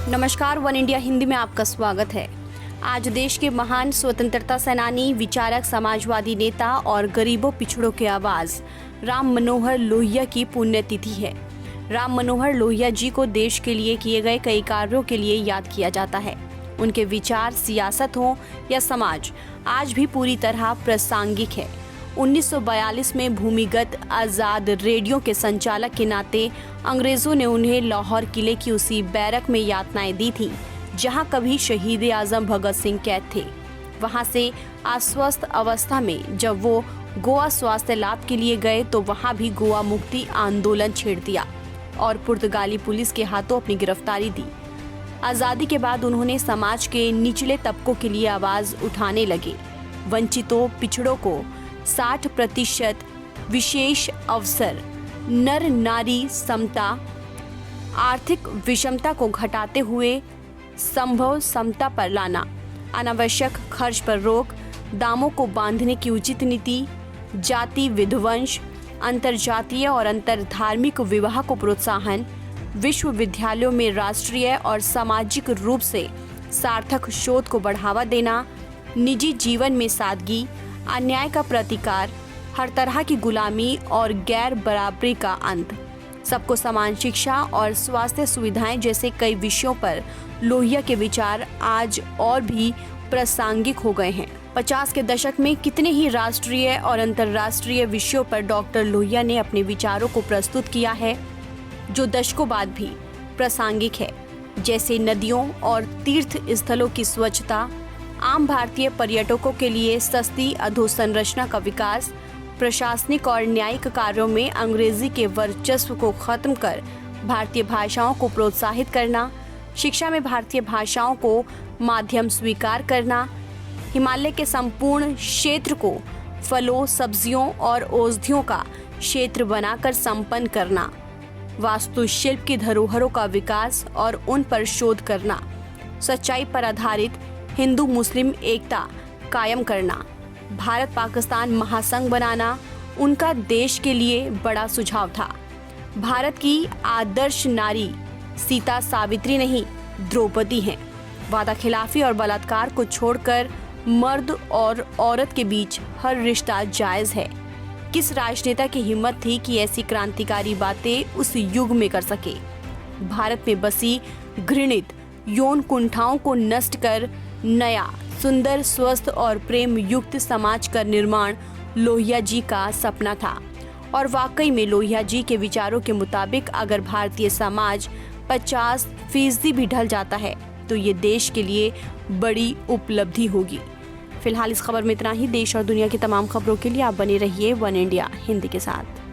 नमस्कार, one India Hindi में आपका स्वागत है। आज देश के महान स्वतंत्रता सेनानी, विचारक, समाजवादी नेता और गरीबों पिछड़ों के आवाज राम मनोहर लोहिया की पुण्यतिथि है। राम मनोहर लोहिया जी को देश के लिए किए गए कई कार्यों के लिए याद किया जाता है। उनके विचार, सियासत हो या समाज, आज भी पूरी तरह प्रासंगिक है। 1942 में भूमिगत आज़ाद रेडियो के संचालक के नाते अंग्रेजों ने उन्हें लाहौर किले की उसी बैरक में यातनाएं दी थी जहां कभी शहीद आजम भगत सिंह कैद थे। वहां से अस्वस्थ अवस्था में जब वो गोवा स्वास्थ्य लाभ के लिए गए तो वहां भी गोवा मुक्ति आंदोलन छेड़ दिया और पुर्तगाली पुलिस के हाथों अपनी गिरफ्तारी दी। आज़ादी के बाद उन्होंने समाज के निचले तबकों के लिए आवाज़ उठाने लगे। वंचितों, पिछड़ों को 60% विशेष अवसर, नर नारी समता, आर्थिक विषमता को घटाते हुए संभव समता पर लाना, अनावश्यक खर्च पर रोक, दामों को बांधने की उचित नीति, जाति विध्वंस, अंतरजातीय और अंतरधार्मिक विवाह को प्रोत्साहन, विश्वविद्यालयों में राष्ट्रीय और सामाजिक रूप से सार्थक शोध को बढ़ावा देना, निजी जीवन में सादगी, अन्याय का प्रतिकार, हर तरह की गुलामी और गैर बराबरी का अंत, सबको समान शिक्षा और स्वास्थ्य सुविधाएं जैसे कई विषयों पर लोहिया के विचार आज और भी प्रासंगिक हो गए हैं। 50 के दशक में कितने ही राष्ट्रीय और अंतर्राष्ट्रीय विषयों पर डॉक्टर लोहिया ने अपने विचारों को प्रस्तुत किया है जो दशकों बाद भी प्रासंगिक है, जैसे नदियों और तीर्थ स्थलों की स्वच्छता, आम भारतीय पर्यटकों के लिए सस्ती अधोसंरचना का विकास, प्रशासनिक और न्यायिक कार्यों में अंग्रेजी के वर्चस्व को खत्म कर भारतीय भाषाओं को प्रोत्साहित करना, शिक्षा में भारतीय भाषाओं को माध्यम स्वीकार करना, हिमालय के संपूर्ण क्षेत्र को फलों, सब्जियों और औषधियों का क्षेत्र बनाकर संपन्न करना, वास्तुशिल्प की धरोहरों का विकास और उन पर शोध करना, सच्चाई पर आधारित हिंदू मुस्लिम एकता कायम करना, भारत पाकिस्तान महासंघ बनाना उनका देश के लिए बड़ा सुझाव था। भारत की आदर्श नारी सीता सावित्री नहीं, द्रौपदी हैं। वादा खिलाफी और बलात्कार को छोड़कर मर्द और औरत के बीच हर रिश्ता जायज़ है। किस राजनेता की हिम्मत थी कि ऐसी क्रांतिकारी बातें उस युग में कर सके। भारत में बसी घृणित यौन कुंठाओं को नष्ट कर नया, सुंदर, स्वस्थ और प्रेम युक्त समाज का निर्माण लोहिया जी का सपना था। और वाकई में लोहिया जी के विचारों के मुताबिक अगर भारतीय समाज 50% भी ढल जाता है तो ये देश के लिए बड़ी उपलब्धि होगी। फिलहाल इस खबर में इतना ही। देश और दुनिया की तमाम खबरों के लिए आप बने रहिए वन इंडिया हिंदी के साथ।